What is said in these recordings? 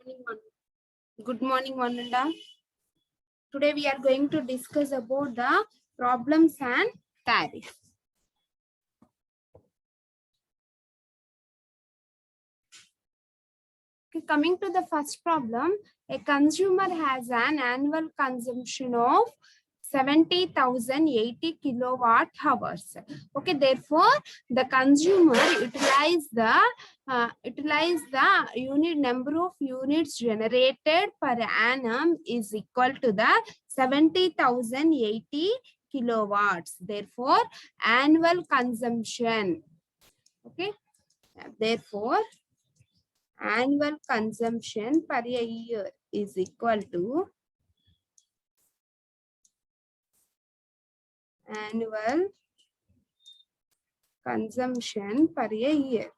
Good morning, one and all. Today we are going to discuss about the problems and tariffs. Okay, coming to the first problem, a consumer has an annual consumption of 70,080 kilowatt hours. Okay, therefore the consumer utilize the unit number of units generated per annum is equal to the 70,080 kilowatts. Therefore annual consumption, okay, therefore annual consumption per a year is equal to annual consumption per a year.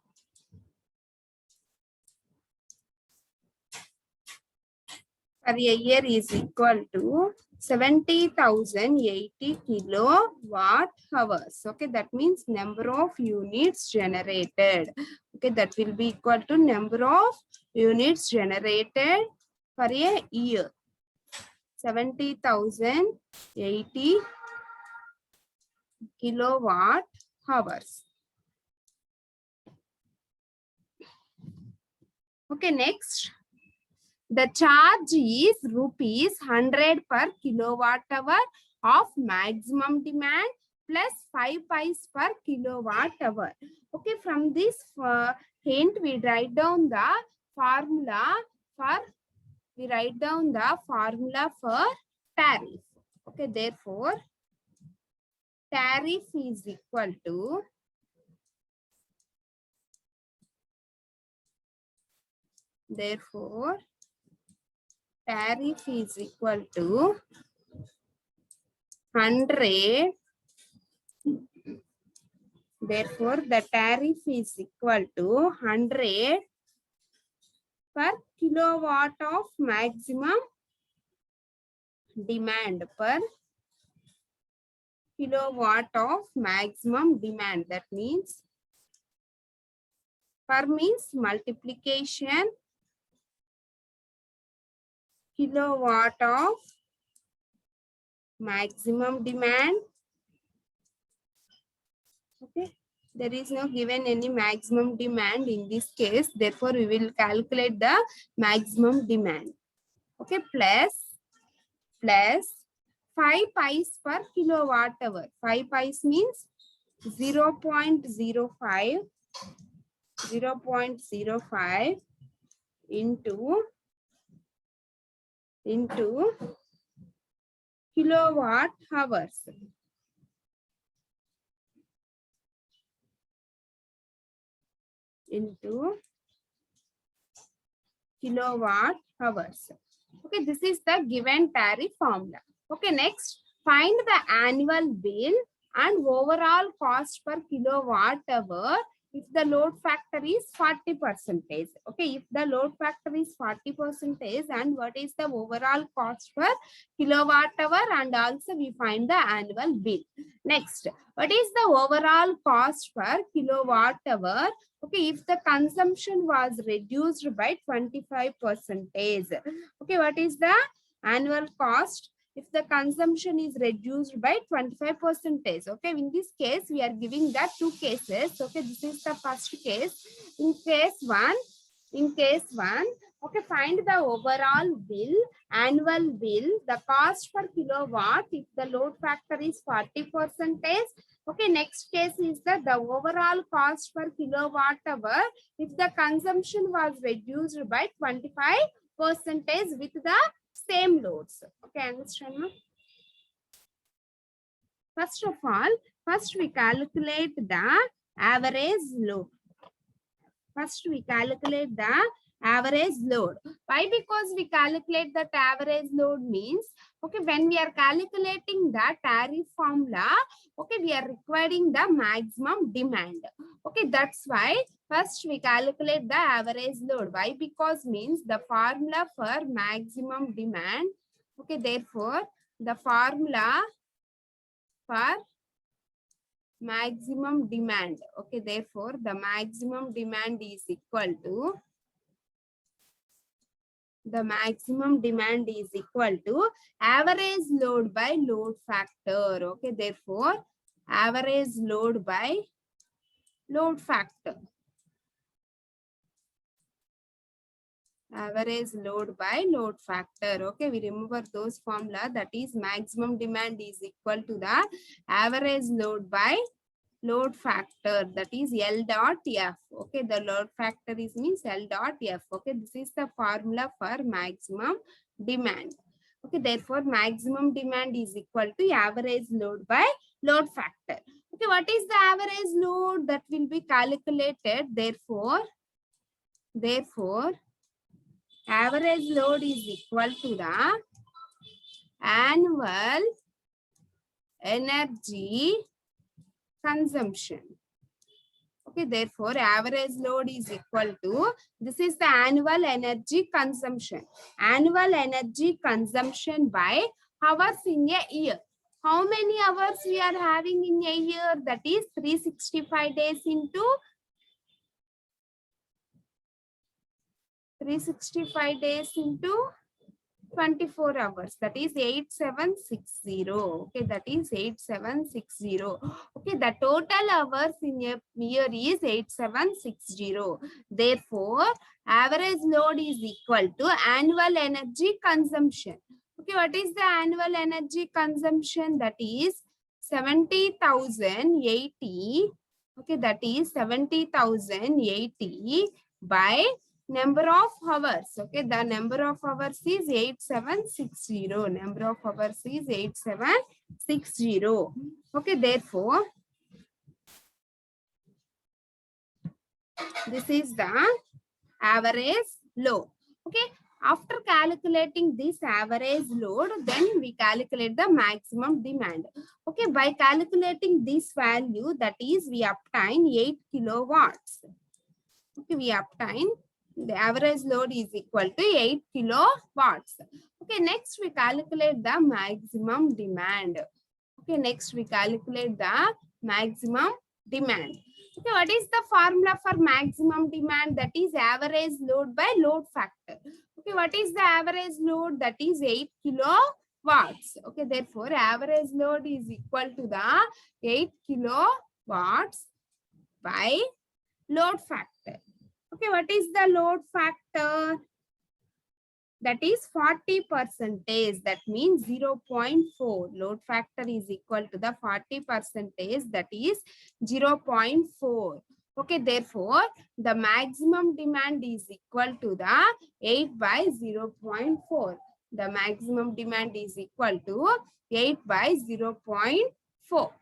Per a year is equal to 70,080 kilowatt hours. Okay, that means number of units generated. Okay, that will be equal to number of units generated per a year. 70,080 kilowatt hours. Okay, next. The charge is rupees 100 per kilowatt hour of maximum demand plus 5 paise per kilowatt hour. Okay, from this hint we write down the formula for tariff. Okay, therefore tariff is equal to tariff is equal to 100. Therefore, the tariff is equal to 100 per kilowatt of maximum demand per kilowatt of maximum demand. That means per means multiplication kilowatt of maximum demand. Okay, there is no given any maximum demand in this case, therefore we will calculate the maximum demand. Okay, plus 5 paise per kilowatt hour. 5 paise means 0.05 into kilowatt hours. Into kilowatt hours. Okay, this is the given tariff formula. Okay, next find the annual bill and overall cost per kilowatt hour if the load factor is 40%. Okay, if the load factor is 40% and what is the overall cost per kilowatt hour, and also we find the annual bill. Next, what is the overall cost per kilowatt hour? Okay, if the consumption was reduced by 25%. Okay, what is the annual cost if the consumption is reduced by 25%? Okay, in this case, we are giving that two cases. Okay, this is the first case. In case one, okay, find the overall bill, annual bill, the cost per kilowatt if the load factor is 40%. Okay, next case is the overall cost per kilowatt hour if the consumption was reduced by 25% with the same loads. Okay, understand? First of all, we calculate the average load. Average load. Why? Because we calculate that average load means, okay, when we are calculating the tariff formula, okay, we are requiring the maximum demand. Okay, that's why first we calculate the average load. Why? Because means the formula for maximum demand. Okay, therefore the formula for maximum demand. Okay, therefore the maximum demand is equal to the maximum demand is equal to average load by load factor. Okay, therefore, average load by load factor. Average load by load factor. Okay, we remember those formula, that is maximum demand is equal to the average load by load factor, that is L dot F. Okay, the load factor is means L dot F. Okay, this is the formula for maximum demand. Okay, therefore maximum demand is equal to average load by load factor. Okay, what is the average load that will be calculated? Therefore average load is equal to the annual energy consumption. Okay, therefore average load is equal to, this is the annual energy consumption. Annual energy consumption by hours in a year. How many hours we are having in a year? That is 365 days into 365 days into 24 hours, that is 8760. Okay, that is 8760. Okay, the total hours in a year is 8760. Therefore average load is equal to annual energy consumption. Okay, what is the annual energy consumption? That is 70,080. Okay, that is 70,080 by number of hours. Okay, the number of hours is 8760. Number of hours is 8760. Okay, therefore this is the average load. Okay, after calculating this average load, then we calculate the maximum demand. Okay, by calculating this value, that is we obtain 8 kilowatts. Okay, we obtain the average load is equal to 8 kilowatts. Okay, next we calculate the maximum demand. Okay, next we calculate the maximum demand. Okay, what is the formula for maximum demand? That is average load by load factor. Okay, what is the average load? That is 8 kilowatts. Okay, therefore average load is equal to the 8 kilowatts by load factor. Okay, what is the load factor? That is 40%. That means 0.4. Load factor is equal to the 40%. That is 0.4. Okay, therefore, the maximum demand is equal to the 8 by 0.4. The maximum demand is equal to 8 by 0.4.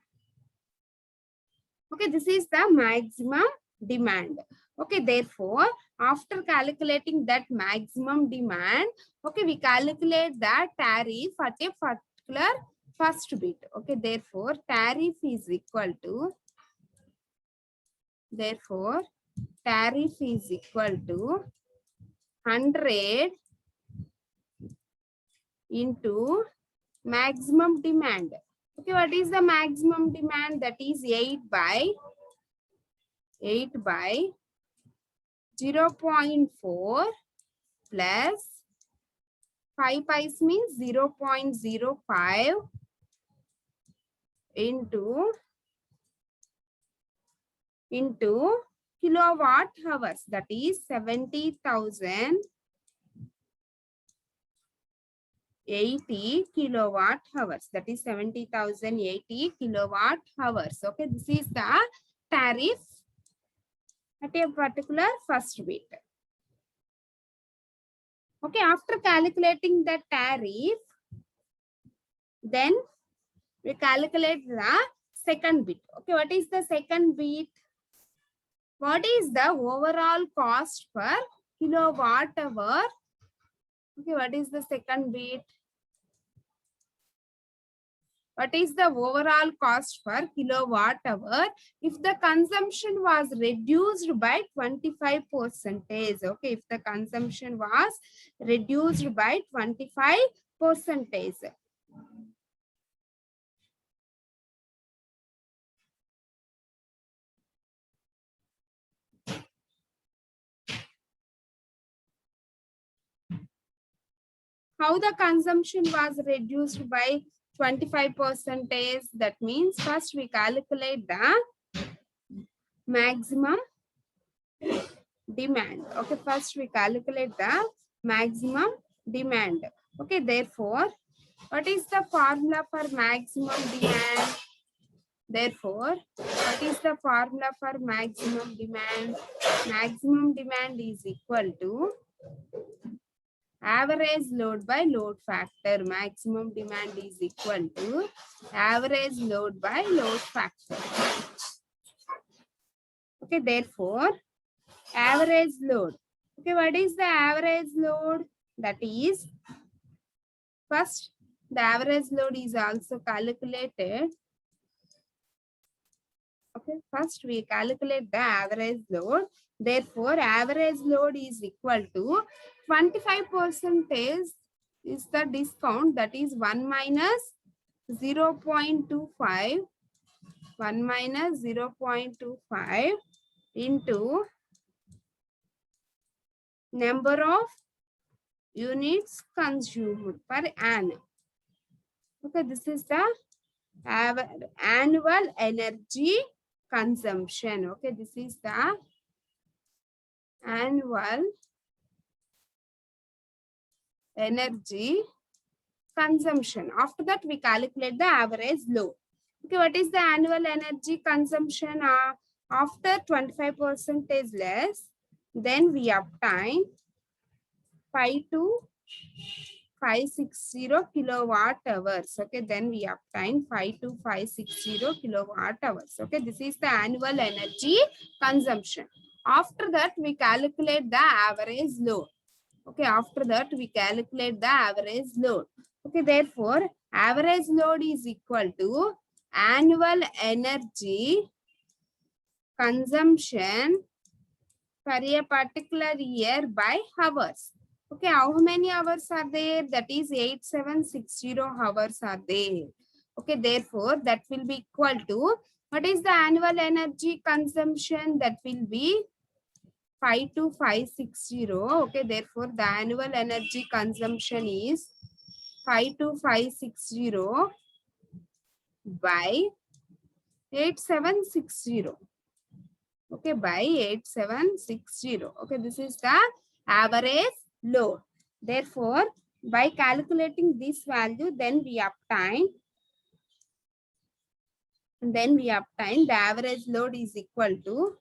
Okay, this is the maximum demand. Okay, therefore, after calculating that maximum demand, okay, we calculate the tariff at a particular first bit. Okay, therefore, tariff is equal to, therefore, tariff is equal to 100 into maximum demand. Okay, what is the maximum demand? That is 8 by 0.4 plus 5 pies means 0.05 into kilowatt hours, that is 70,080 kilowatt hours, that is 70,080 kilowatt hours. Okay, this is the tariff at a particular first bit. Okay, after calculating the tariff, then we calculate the second bit. Okay, what is the second bit? What is the overall cost per kilowatt hour? Okay, what is the second bit? What is the overall cost per kilowatt hour if the consumption was reduced by 25%? Okay, if the consumption was reduced by 25%. How the consumption was reduced by 25%? That means first we calculate the maximum demand. Okay, first we calculate the maximum demand. Okay, therefore, what is the formula for maximum demand? Therefore, what is the formula for maximum demand? Maximum demand is equal to average load by load factor. Maximum demand is equal to average load by load factor. Okay, therefore, average load. Okay, what is the average load? That is, first, the average load is also calculated. Okay, first we calculate the average load. Therefore, average load is equal to 25% is the discount, that is 1 minus 0.25, 1 minus 0.25 into number of units consumed per annum. Okay, this is the annual energy consumption. Okay, this is the annual energy consumption. After that, we calculate the average load. Okay, what is the annual energy consumption? After 25% is less, then we obtain 52,560 kilowatt hours. Okay, then we obtain 52,560 kilowatt hours. Okay, this is the annual energy consumption. After that, we calculate the average load. Okay, after that, we calculate the average load. Okay, therefore, average load is equal to annual energy consumption for a particular year by hours. Okay, how many hours are there? That is 8760 hours are there. Okay, therefore, that will be equal to, what is the annual energy consumption? That will be 52,560. Okay, therefore, the annual energy consumption is 52,560 by 8760. Okay, by 8760. Okay, this is the average load. Therefore, by calculating this value, then we obtain the average load is equal to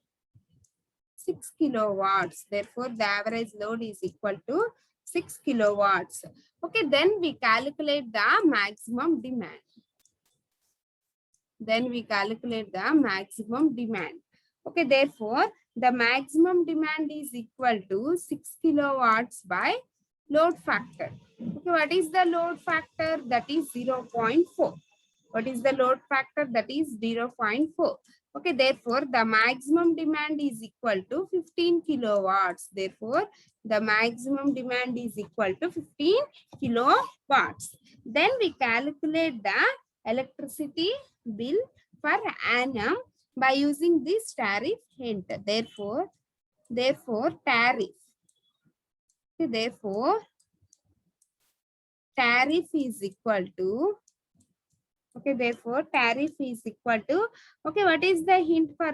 6 kilowatts. Therefore, the average load is equal to 6 kilowatts. Okay, then we calculate the maximum demand. Then we calculate the maximum demand. Okay, therefore, the maximum demand is equal to 6 kilowatts by load factor. Okay, what is the load factor? That is 0.4. What is the load factor? That is 0.4. Okay, therefore, the maximum demand is equal to 15 kilowatts. Therefore, the maximum demand is equal to 15 kilowatts. Then we calculate the electricity bill per annum by using this tariff hint. Therefore, tariff. Okay, therefore, tariff is equal to, okay, therefore, tariff is equal to, okay, what is the hint for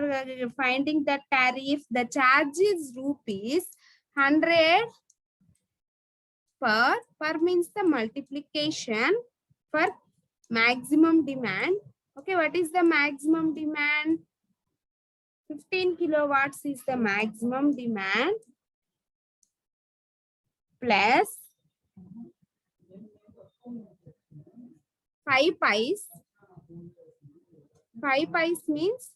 finding the tariff? The charge is rupees 100 per means the multiplication for maximum demand. Okay, what is the maximum demand? 15 kilowatts is the maximum demand plus 5 pies. 5 pies means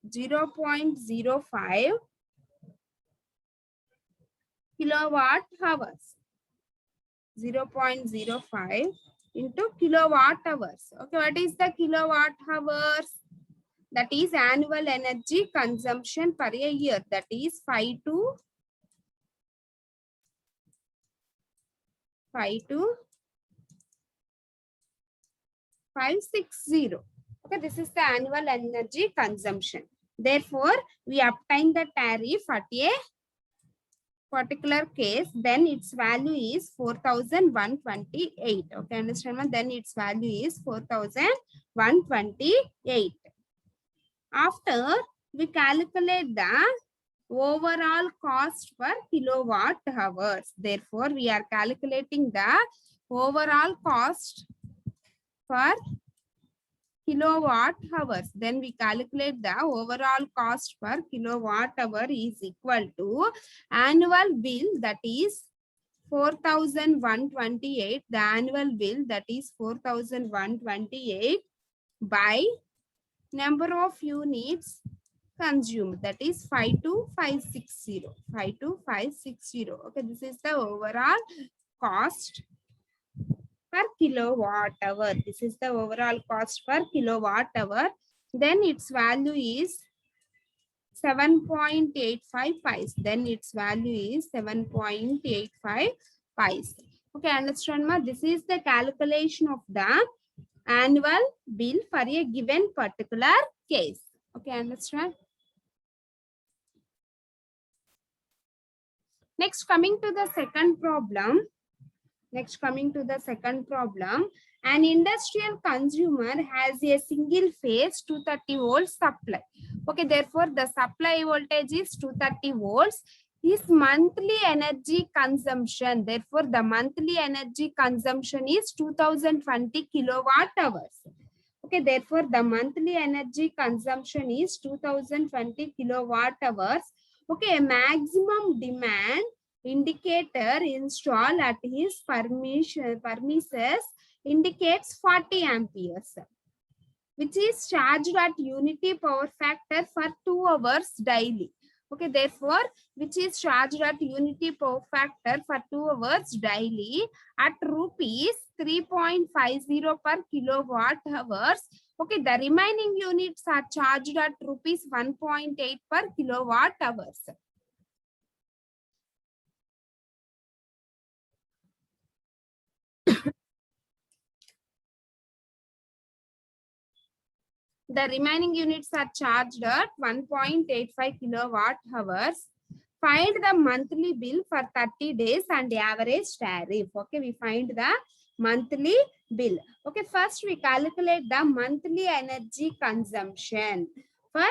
0.05 kilowatt hours. 0.05 into kilowatt hours. Okay, what is the kilowatt hours? That is annual energy consumption per a year. That is 52,560. Okay, this is the annual energy consumption. Therefore, we obtain the tariff at a particular case, then its value is 4128. Okay, understand? Then its value is 4128. After we calculate the overall cost per kilowatt hours. Therefore, we are calculating the overall cost per kilowatt hours. Then we calculate the overall cost per kilowatt hour is equal to annual bill, that is 4128. The annual bill, that is 4128, by number of units consumed, that is 52560. 52560. Okay, this is the overall cost per kilowatt hour. This is the overall cost per kilowatt hour. Then its value is 7.85 pies. Then its value is 7.85 pies. Okay, understand ma? This is the calculation of the annual bill for a given particular case. Okay, understand? Next, coming to the second problem. An industrial consumer has a single phase 230 volts supply. Okay, therefore the supply voltage is 230 volts. His monthly energy consumption, therefore the monthly energy consumption is 2020 kilowatt hours. Okay, therefore the monthly energy consumption is 2020 kilowatt hours. Okay, a maximum demand indicator installed at his premises indicates 40 amperes, which is charged at unity power factor for 2 hours daily. Okay, therefore, which is charged at unity power factor for 2 hours daily at rupees 3.50 per kilowatt hours. Okay, the remaining units are charged at rupees 1.8 per kilowatt hours. The remaining units are charged at 1.85 kilowatt hours. Find the monthly bill for 30 days and average tariff. Okay, we find the monthly bill. Okay, first we calculate the monthly energy consumption for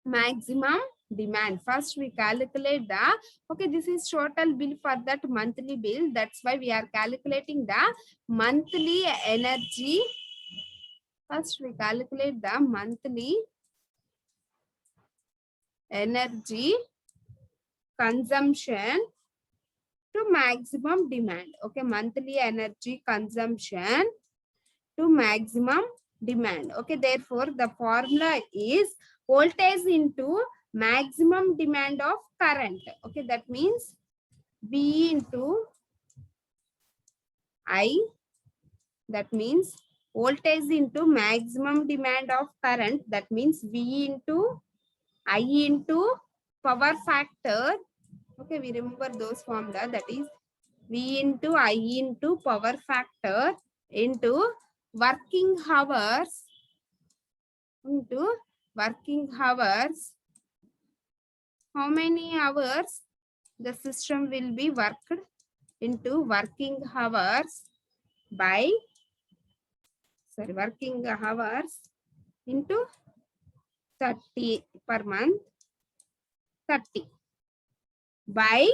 maximum demand. First we calculate the, okay, this is total bill for that monthly bill. That's why we are calculating the monthly energy. First, we calculate the monthly energy consumption to maximum demand. Okay, monthly energy consumption to maximum demand. Okay, therefore, the formula is voltage into maximum demand of current. Okay, that means V into I. That means voltage into maximum demand of current, that means V into I into power factor. Okay, we remember those formula, that is V into I into power factor into working hours, how many hours the system will be worked, into working hours by, working hours into 30 per month, 30 by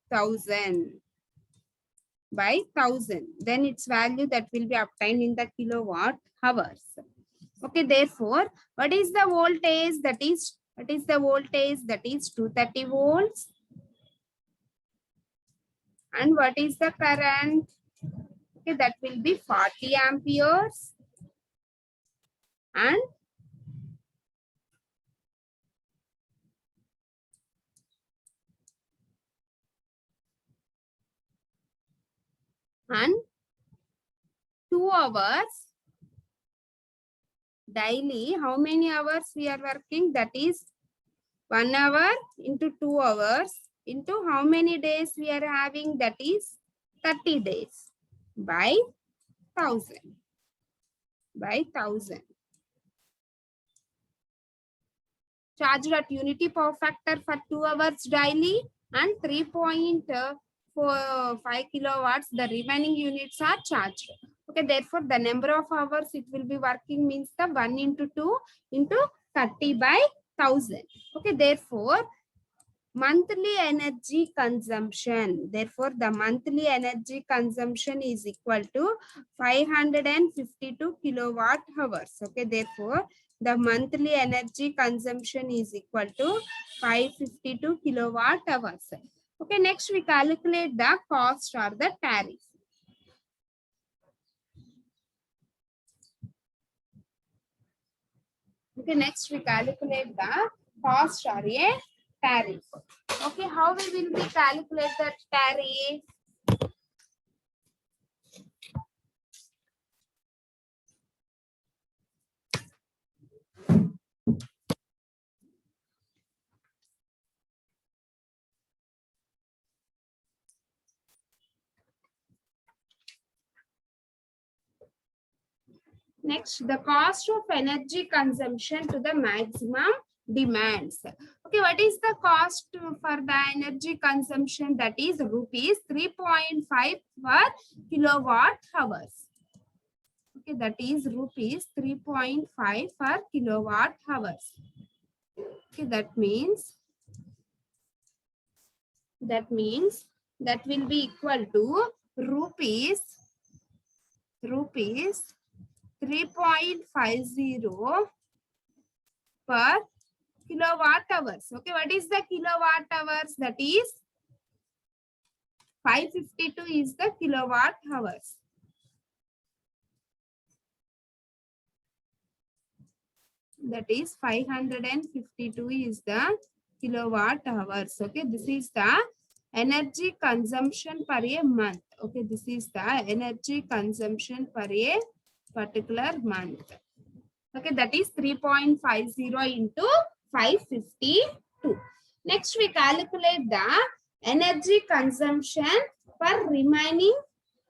1000, then its value that will be obtained in the kilowatt hours. Okay, therefore, what is the voltage? That is 230 volts. And what is the current? Okay, that will be 40 amperes. And and 2 hours daily. How many hours we are working? That is 1 hour into 2 hours into how many days we are having? That is 30 days by 1000. Charged at unity power factor for 2 hours daily. and 3.45 kilowatts, the remaining units are charged. Okay, therefore the number of hours it will be working means the 1 into 2 into 30 by 1000. Okay, therefore monthly energy consumption. Therefore, the monthly energy consumption is equal to 552 kilowatt hours. Okay, therefore, the monthly energy consumption is equal to 552 kilowatt hours. Okay, next we calculate the cost or the tariff. Okay, next we calculate the cost or a tariff. Okay, how we will be calculate the tariff? Next, the cost of energy consumption to the maximum demands. Okay, what is the cost for the energy consumption? That is rupees 3.5 per kilowatt hours. Okay, that is rupees 3.5 per kilowatt hours. Okay, that means that will be equal to rupees 3.50 per kilowatt hours. Okay, what is the kilowatt hours? That is 552 is the kilowatt hours. That is 552 is the kilowatt hours. Okay, this is the energy consumption per a month. Okay, this is the energy consumption per a particular month. Okay, that is 3.50 into 552. Next, we calculate the energy consumption for remaining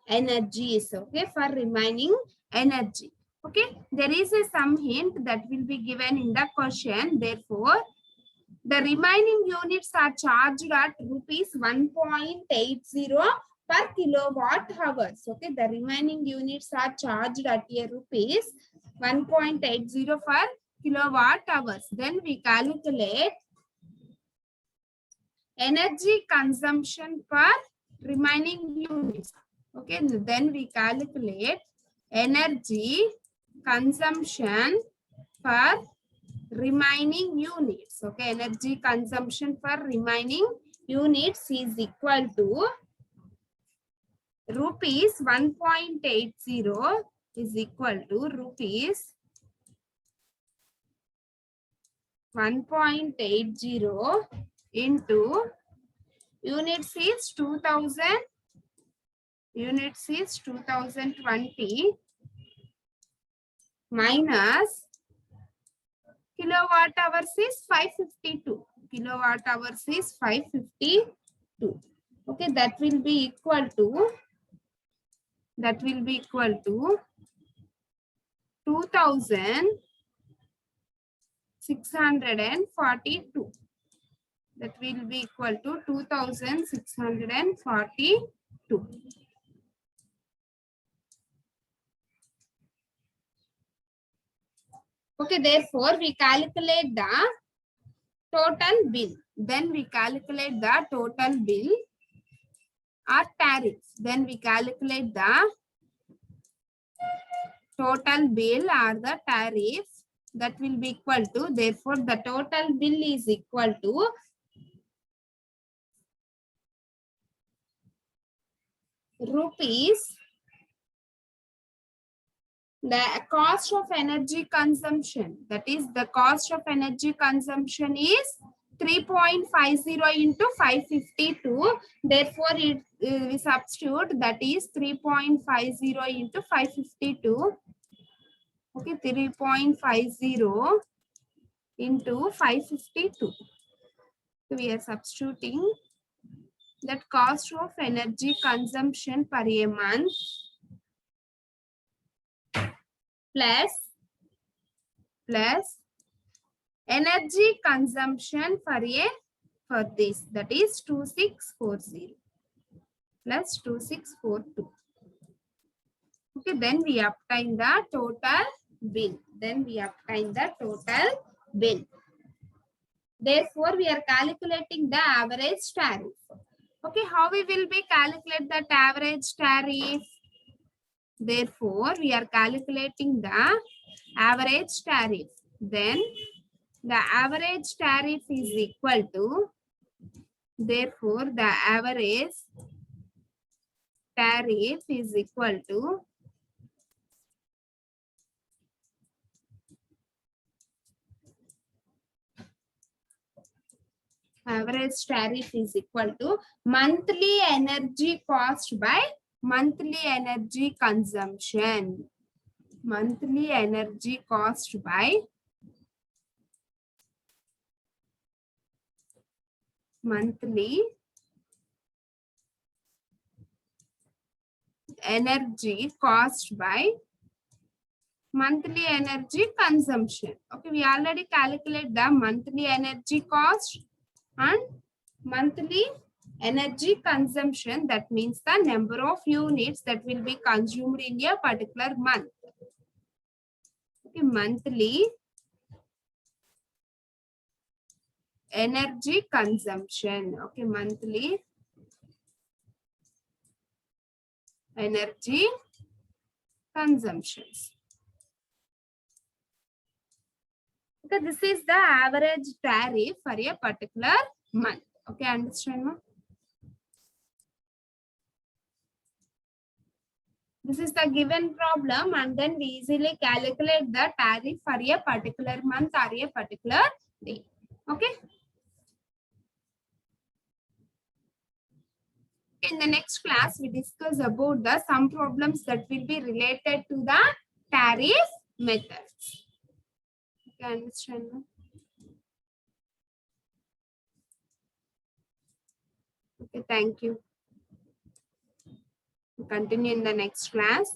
energies. Okay, for remaining energy. Okay, there is some hint that will be given in the question. Therefore, the remaining units are charged at rupees 1.80 per kilowatt hours. Okay, the remaining units are charged at a rupees 1.80 per kilowatt hours. Then we calculate energy consumption per remaining units. Okay, then we calculate energy consumption per remaining units. Okay, energy consumption for remaining units is equal to rupees 1.80 is equal to rupees 1.80 into units is 2000, units is 2020 minus kilowatt hours is 552. Kilowatt hours is 552. Okay, that will be equal to 2642. That will be equal to 2642. Okay, therefore we calculate the total bill. Then we calculate the total bill or tariffs. Then we calculate the total bill or the tariff. That will be equal to, therefore the total bill is equal to rupees, the cost of energy consumption. That is the cost of energy consumption is 3.50 into 552. Therefore, we substitute, that is 3.50 into 552. Okay, 3.50 into 552. So we are substituting that cost of energy consumption per a month plus energy consumption for a for this, that is 2640 plus 2642. Okay, then we obtain the total bill. Therefore, we are calculating the average tariff. Okay, how we will be calculate that average tariff? Therefore, we are calculating the average tariff. Then the average tariff is equal to, therefore, the average tariff is equal to monthly energy cost by monthly energy consumption. Monthly energy cost by monthly energy cost by monthly energy consumption. Okay, we already calculate the monthly energy cost and monthly energy consumption. That means the number of units that will be consumed in a particular month. Okay, monthly energy consumption. Okay, monthly energy consumptions. Okay, this is the average tariff for a particular month. Okay, understand, ma? This is the given problem, and then we easily calculate the tariff for a particular month or a particular day. Okay. In the next class, we discuss about the some problems that will be related to the tariff methods. Okay, understand, ma? Okay, thank you. We'll continue in the next class.